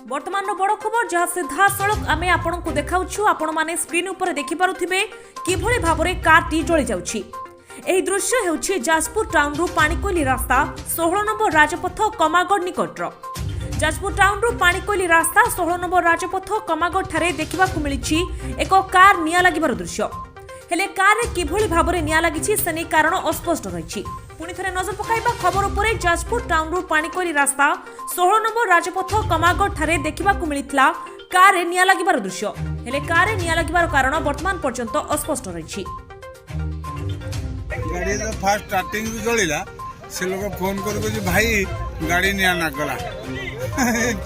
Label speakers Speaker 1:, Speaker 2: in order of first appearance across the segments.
Speaker 1: वर्तमान बड़ खबर जहाँ सीधा सड़क आम आपण को देखाऊँ आपण मैंने स्क्रीन उपर देखिपे किभली भाव में कारटी जली जाउछि। एही दृश्य हेउछि जाजपुर टाउन रु पाणिकोइली रास्ता 16 नंबर राजपथ कमागढ़ निकटर। जाजपुर टाउन रु पाणिकोइली रास्ता 16 नंबर राजपथ कमागढ़ ठारे देखिबाकु मिलिछि एक कार निया लागिबार दृश्य। हेले कार रे किभली भाव में निया लागिछि सेनी कारण अस्पष्ट रहिछि। पुणी थे नजर पकाइबा खबर उपरे जाजपुर टाउन रु पाणिकोइली रास्ता 16 नंबर राजपथ कमागढ़ ठारे देखिबाकु मिलिथिला कार रे निया लागिबार दृश्य। हेले कार रे निया लागिबार कारण वर्तमान पर्यंत अस्पष्ट रहिछि।
Speaker 2: गाड़ी तो फास्ट स्टार्टिंग भी जलिला से लोग फोन कर भाई गाड़ी निया ना कला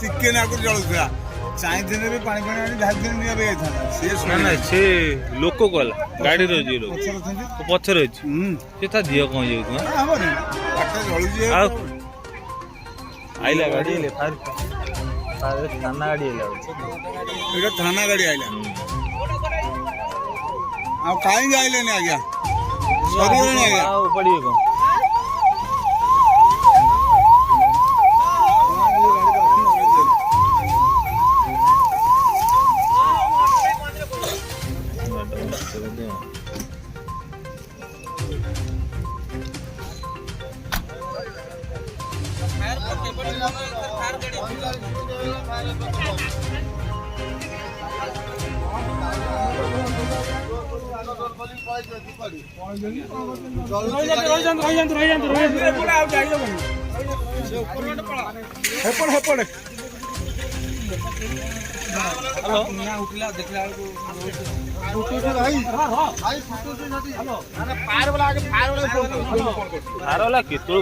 Speaker 2: टिके ना जलुला चाई दिन भी पानी पानी आनी ढाक दिन निया बे था से
Speaker 3: ना से लोक गला गाड़ी रो जी लोग तो पछर अछि से था दियो कोन जे
Speaker 2: हमर पट्टा जळु जे
Speaker 3: आइला गाड़ी ले फार थाना गाड़ी आइला
Speaker 2: एटा थाना गाड़ी आइला आ काई आइले ने आज्ञा सरी ने आज्ञा
Speaker 3: पड़ी को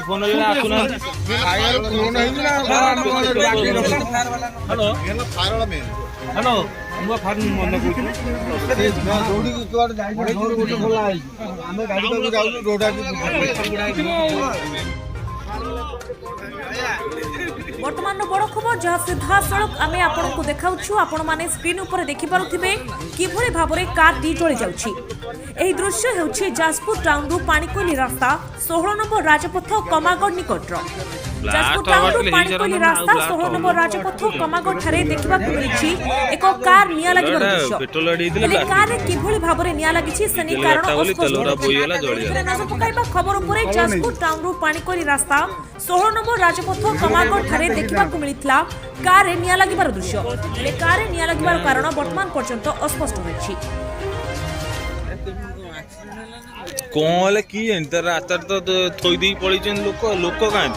Speaker 3: फोन हेलो हम फार्म मन
Speaker 2: रोडी की तोड़ जाई रोड भला आई हमें गाड़ी को जाऊ रोडा की
Speaker 1: वर्तमान बड़ खबर जहाँ सीधा सड़क आम आपण को देखाऊँ आपण मैंने स्क्रीन उपर देखिपे किभली भाव में कारटी जली जाउछि। एही दृश्य हेउछि जाजपुर टाउन रु पाणिकोइली रास्ता 16 नंबर राजपथ कमागढ़ निकटर। जाजपुर टाउन रु पाणिकोइली रास्ता 16 नंबर राजपथ कमागढ़ ठारे देखिबाकु मिलिछि एक कार निया लागिबार दृश्य। हेले कार रे किभली भाव में निया लागिछि सेनी कारण नजर पकाइबा खबर उपरे जाजपुर टाउन रु पाणिकोइली रास्ता 16 नंबर राजपथ कमागढ़ ठारे देखिबाकु मिलिथिला कार रे निया लागिबार दृश्य। हेले कार रे निया लागिबार कारण वर्तमान पर्यंत अस्पष्ट रहिछि।
Speaker 3: कौन की रास्ता तो थोई दी पड़ी लोक लोक गाँ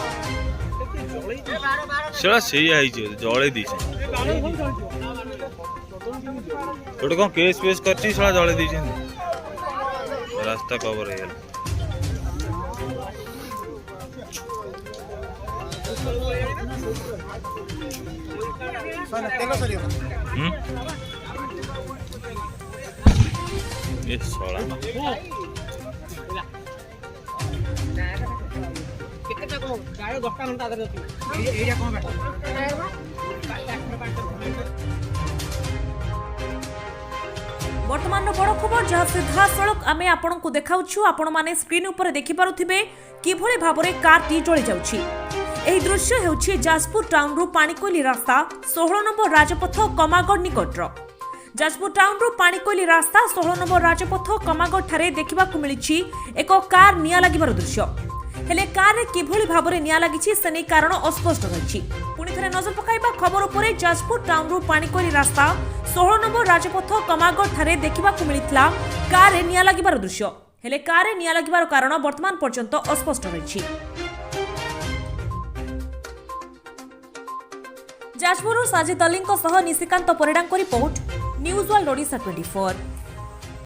Speaker 3: जड़े दी गोटे कौन केस फेस कर जड़े दी रास्ता कवर हो ये सड़ा
Speaker 1: वर्तमान बड़ खबर जहाँ सीधा सड़क आम आपण को देखाऊँ आपण मैंने स्क्रीन उपर देखिपे किभली भाव में कारटी जली जाउछि। एही दृश्य हेउछि जाजपुर टाउन रु पाणिकोइली रास्ता 16 नंबर राजपथ कमागढ़ निकटर। जाजपुर टाउन रु पाणिकोइली रास्ता 16 नंबर राजपथ कमागढ़ ठारे देखिबाकु मिलिछि एक कार निया लागिबार दृश्य। हेले कार रे किभली भाव में निया लागिछि सेनी कारण अस्पष्ट रहिछि। पुणी थे नजर पकाइबा खबर उपरे जाजपुर टाउन रु पाणिकोइली रास्ता 16 नंबर राजपथ कमागढ़ ठारे देखिबाकु मिलिथिला कार रे निया लागिबार दृश्य। हेले कार रे निया लागिबार कारण वर्तमान पर्यंत अस्पष्ट रहिछि। जाजपुर साजिद अली निशिकांत परिडांको रिपोर्ट न्यूज वर्ल्ड ओडिशा 24।